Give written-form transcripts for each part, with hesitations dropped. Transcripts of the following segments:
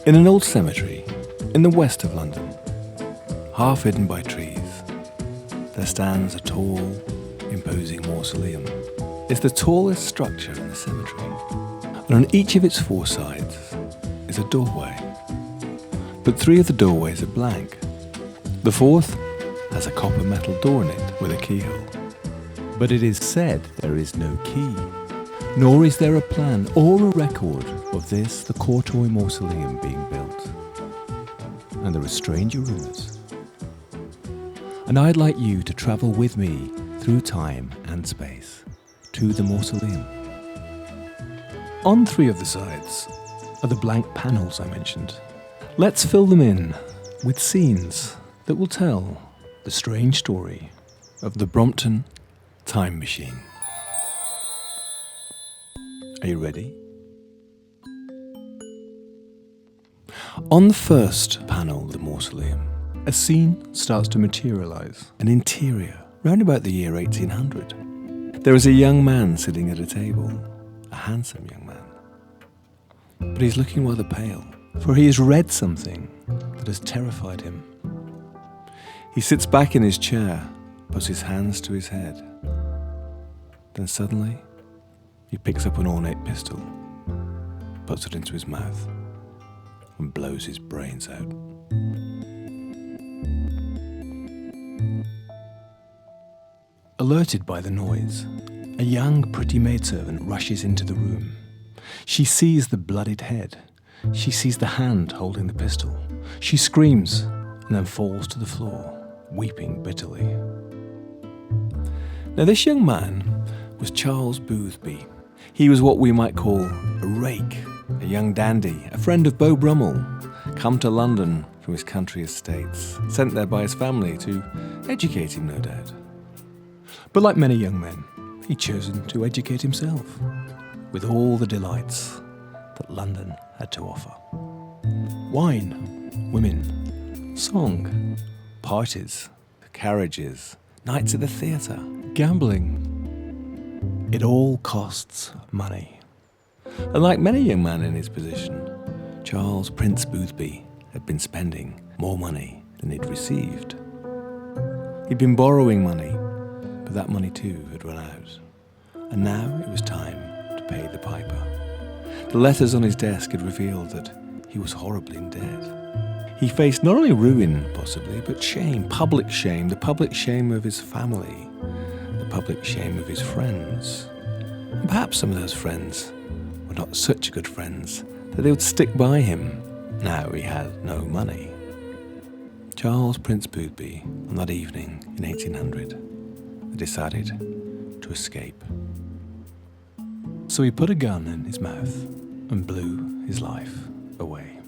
In an old cemetery in the west of London, half hidden by trees, there stands a tall, imposing mausoleum. It's the tallest structure in the cemetery, and on each of its four sides is a doorway. But three of the doorways are blank. The fourth has a copper metal door in it with a keyhole. But it is said there is no key, nor is there a plan or a record of this, the Courtoy Mausoleum, being built. And there are stranger rumours. And I'd like you to travel with me through time and space to the mausoleum. On three of the sides are the blank panels I mentioned. Let's fill them in with scenes that will tell the strange story of the Brompton Time Machine. Are you ready? On the first panel of the mausoleum, a scene starts to materialise. An interior, round about the year 1800. There is a young man sitting at a table, a handsome young man. But he's looking rather pale, for he has read something that has terrified him. He sits back in his chair, puts his hands to his head. Then suddenly, he picks up an ornate pistol, puts it into his mouth, and blows his brains out. Alerted by the noise, a young, pretty maidservant rushes into the room. She sees the bloodied head. She sees the hand holding the pistol. She screams and then falls to the floor, weeping bitterly. Now, this young man was Charles Boothby. He was what we might call a rake, a young dandy, a friend of Beau Brummell, come to London from his country estates, sent there by his family to educate him, no doubt. But like many young men, he'd chosen to educate himself with all the delights that London had to offer. Wine, women, song, parties, carriages, nights at the theatre, gambling. It all costs money. And like many young men in his position, Charles Prince Boothby had been spending more money than he'd received. He'd been borrowing money, but that money too had run out. And now it was time to pay the piper. The letters on his desk had revealed that he was horribly in debt. He faced not only ruin, possibly, but shame, the public shame of his family, the public shame of his friends. And perhaps some of those friends were not such good friends that they would stick by him now he had no money. Charles Prince Boothby, on that evening in 1800, had decided to escape. So he put a gun in his mouth and blew his life away.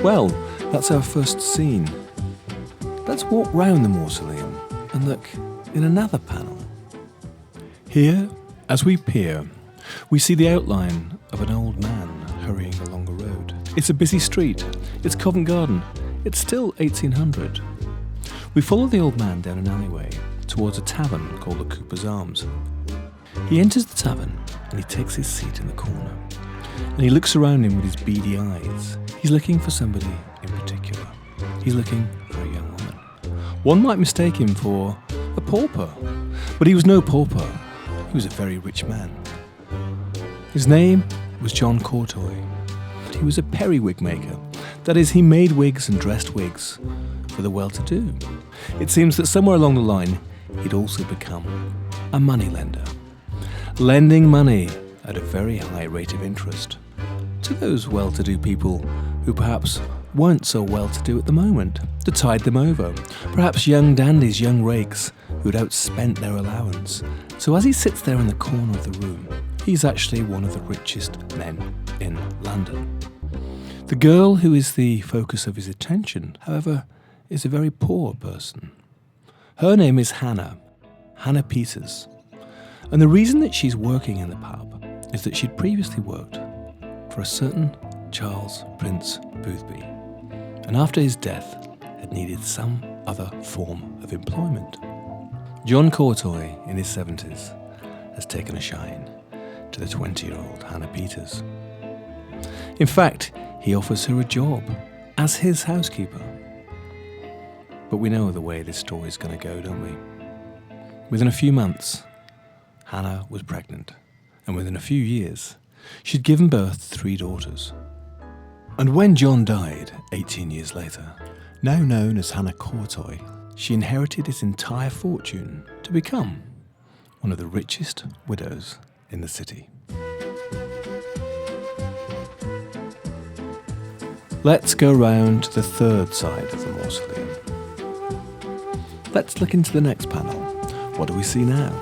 Well, that's our first scene. Let's walk round the mausoleum and look in another panel. Here, as we peer, we see the outline of an old man hurrying along a road. It's a busy street. It's Covent Garden. It's still 1800. We follow the old man down an alleyway towards a tavern called the Cooper's Arms. He enters the tavern and he takes his seat in the corner. And he looks around him with his beady eyes. He's looking for somebody in particular. He's looking for a young woman. One might mistake him for a pauper, but he was no pauper. He was a very rich man. His name was John Courtoy, but he was a periwig maker. That is, he made wigs and dressed wigs for the well-to-do. It seems that somewhere along the line, he'd also become a moneylender, lending money at a very high rate of interest to those well-to-do people who perhaps weren't so well-to-do at the moment, to tide them over. Perhaps young dandies, young rakes who'd outspent their allowance. So as he sits there in the corner of the room, he's actually one of the richest men in London. The girl who is the focus of his attention, however, is a very poor person. Her name is Hannah Peters. And the reason that she's working in the pub is that she'd previously worked for a certain Charles Prince Boothby, and after his death had needed some other form of employment. John Courtoy, in his 70s, has taken a shine to the 20-year-old Hannah Peters. In fact, he offers her a job as his housekeeper. But we know the way this story's going to go, don't we? Within a few months, Hannah was pregnant, and within a few years, she'd given birth to 3 daughters. And when John died 18 years later, now known as Hannah Courtoy, she inherited his entire fortune to become one of the richest widows in the city. Let's go round to the third side of the mausoleum. Let's look into the next panel. What do we see now?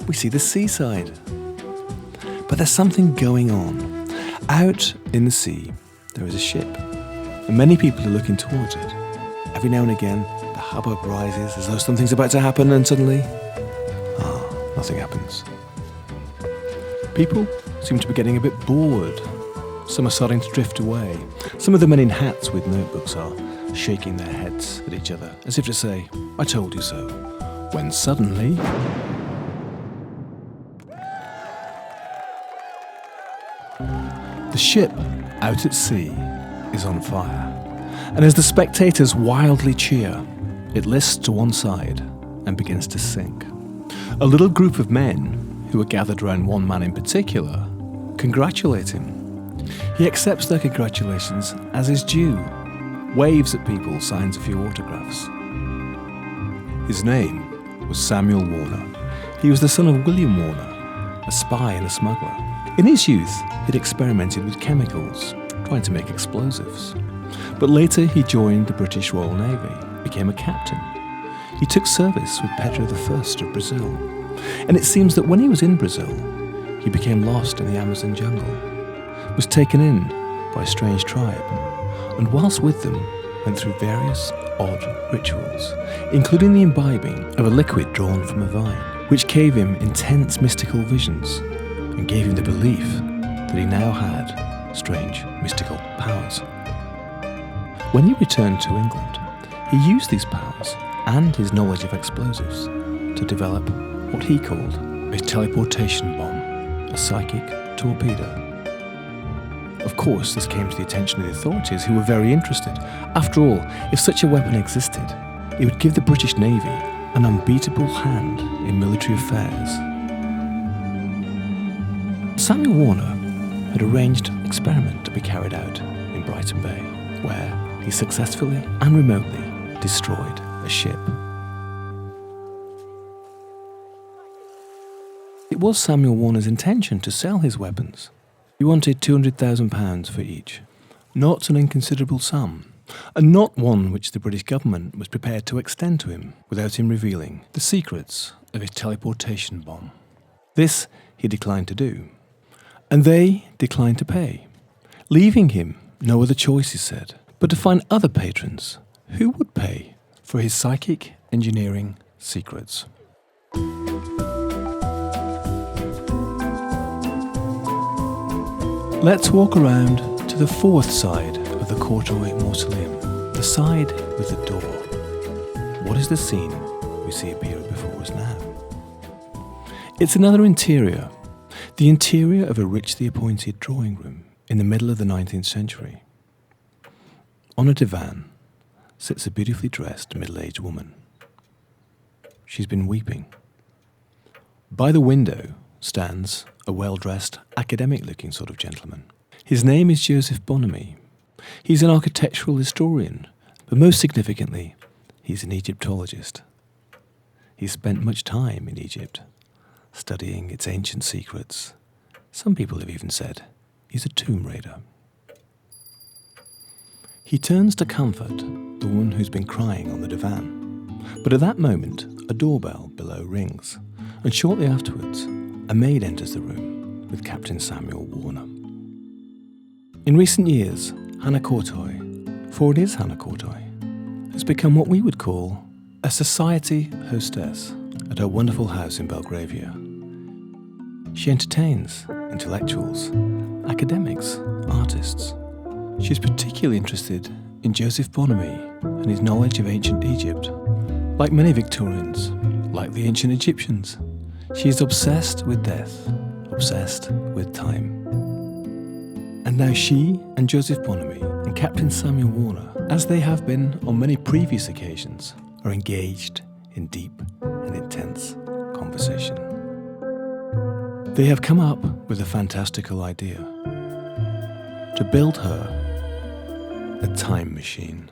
We see the seaside. But there's something going on. Out in the sea, there is a ship, and many people are looking towards it. Every now and again, the hubbub rises as though something's about to happen, and suddenly, nothing happens. People seem to be getting a bit bored. Some are starting to drift away. Some of the men in hats with notebooks are shaking their heads at each other, as if to say, "I told you so," when suddenly... the ship out at sea is on fire, and as the spectators wildly cheer, it lists to one side and begins to sink. A little group of men, who are gathered around one man in particular, congratulate him. He accepts their congratulations as his due, waves at people, signs a few autographs. His name was Samuel Warner. He was the son of William Warner, a spy and a smuggler. In his youth, he'd experimented with chemicals, trying to make explosives. But later he joined the British Royal Navy, became a captain. He took service with Pedro I of Brazil. And it seems that when he was in Brazil, he became lost in the Amazon jungle, was taken in by a strange tribe, and whilst with them, went through various odd rituals, including the imbibing of a liquid drawn from a vine, which gave him intense mystical visions and gave him the belief that he now had strange mystical powers. When he returned to England, he used these powers and his knowledge of explosives to develop what he called a teleportation bomb, a psychic torpedo. Of course, this came to the attention of the authorities, who were very interested. After all, if such a weapon existed, it would give the British Navy an unbeatable hand in military affairs. Samuel Warner had arranged an experiment to be carried out in Brighton Bay, where he successfully and remotely destroyed a ship. It was Samuel Warner's intention to sell his weapons. He wanted £200,000 for each, not an inconsiderable sum, and not one which the British government was prepared to extend to him without him revealing the secrets of his teleportation bomb. This he declined to do, and they declined to pay, leaving him no other choice, he said, but to find other patrons who would pay for his psychic engineering secrets. Let's walk around to the fourth side of the Courtoy Mausoleum, the side with the door. What is the scene we see appear before us now? It's another interior, the interior of a richly appointed drawing room in the middle of the 19th century. On a divan sits a beautifully dressed middle-aged woman. She's been weeping. By the window stands a well-dressed, academic-looking sort of gentleman. His name is Joseph Bonamy. He's an architectural historian, but most significantly, he's an Egyptologist. He's spent much time in Egypt, studying its ancient secrets. Some people have even said he's a tomb raider. He turns to comfort the woman who's been crying on the divan. But at that moment, a doorbell below rings, and shortly afterwards, a maid enters the room with Captain Samuel Warner. In recent years, Hannah Courtoy, for it is Hannah Courtoy, has become what we would call a society hostess at her wonderful house in Belgravia. She entertains intellectuals, academics, artists. She's particularly interested in Joseph Bonamy and his knowledge of ancient Egypt, Like many Victorians, like the ancient Egyptians, she is obsessed with death, obsessed with time. And now she and Joseph Bonamy and Captain Samuel Warner, as they have been on many previous occasions, are engaged in deep and intense conversation. They have come up with a fantastical idea: to build her a time machine.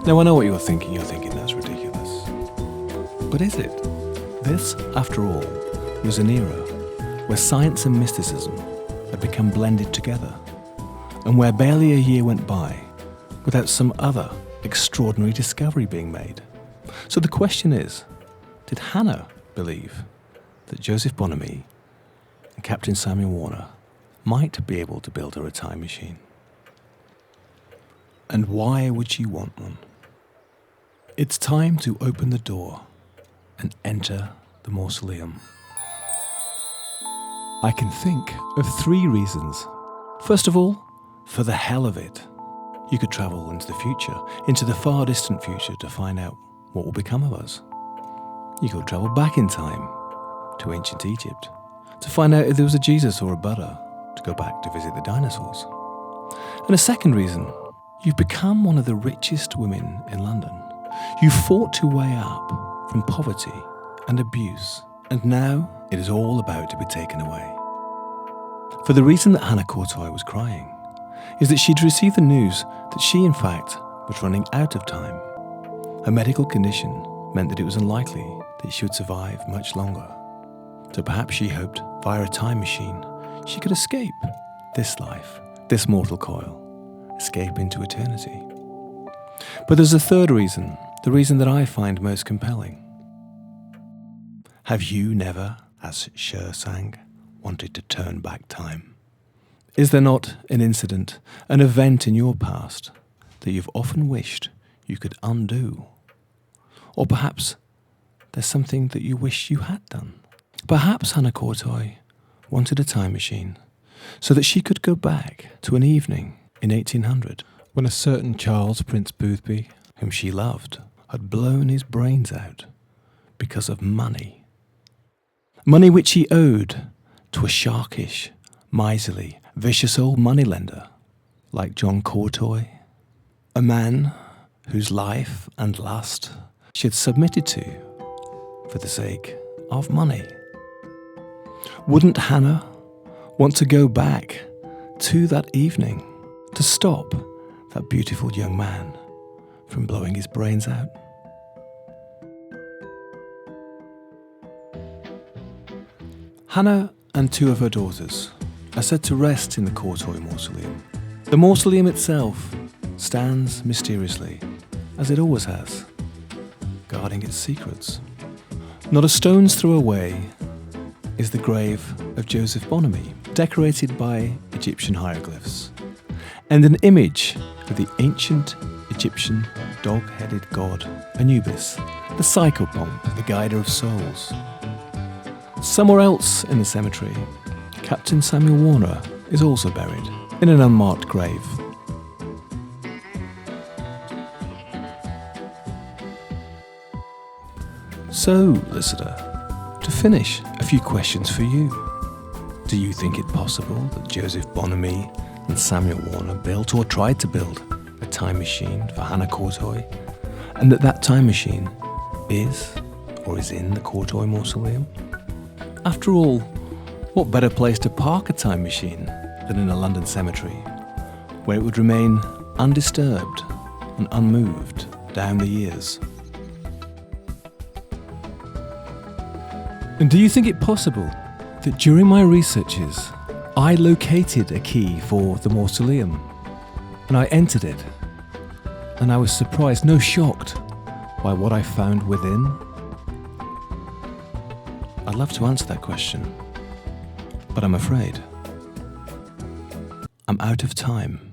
Now I know what you're thinking that's ridiculous. But is it? This, after all, was an era where science and mysticism had become blended together, and where barely a year went by without some other extraordinary discovery being made. So the question is, did Hannah believe that Joseph Bonamy and Captain Samuel Warner might be able to build her a time machine? And why would she want one? It's time to open the door and enter the mausoleum. I can think of 3 reasons. First of all, for the hell of it. You could travel into the future, into the far distant future, to find out what will become of us. You could travel back in time to ancient Egypt to find out if there was a Jesus or a Buddha, to go back to visit the dinosaurs. And a second reason, you've become one of the richest women in London. You fought your way up from poverty and abuse, and now it is all about to be taken away. For the reason that Hannah Courtoy was crying is that she'd received the news that she, in fact, was running out of time. Her medical condition meant that it was unlikely that she would survive much longer. So perhaps she hoped, via a time machine, she could escape this life, this mortal coil, escape into eternity. But there's a third reason, the reason that I find most compelling. Have you never, as Cher sang, wanted to turn back time? Is there not an incident, an event in your past that you've often wished you could undo? Or perhaps there's something that you wish you had done. Perhaps Hannah Courtoy wanted a time machine so that she could go back to an evening in 1800 when a certain Charles Prince Boothby, whom she loved, had blown his brains out because of money. Money which he owed to a sharkish, miserly, vicious old moneylender like John Courtoy, a man whose life and lust she had submitted to for the sake of money. Wouldn't Hannah want to go back to that evening to stop that beautiful young man from blowing his brains out? Hannah and 2 of her daughters are said to rest in the Courtoy Mausoleum. The mausoleum itself stands mysteriously, as it always has, guarding its secrets. Not a stone's throw away is the grave of Joseph Bonamy, decorated by Egyptian hieroglyphs, and an image of the ancient Egyptian dog-headed god Anubis, the psychopomp, the guider of souls. Somewhere else in the cemetery, Captain Samuel Warner is also buried in an unmarked grave. So, listener, to finish, a few questions for you. Do you think it possible that Joseph Bonamy and Samuel Warner built or tried to build a time machine for Hannah Courtoy, and that time machine is or is in the Courtoy Mausoleum? After all, what better place to park a time machine than in a London cemetery, where it would remain undisturbed and unmoved down the years? And do you think it possible that during my researches, I located a key for the mausoleum, and I entered it, and I was surprised, no, shocked, by what I found within? I'd love to answer that question, but I'm afraid I'm out of time.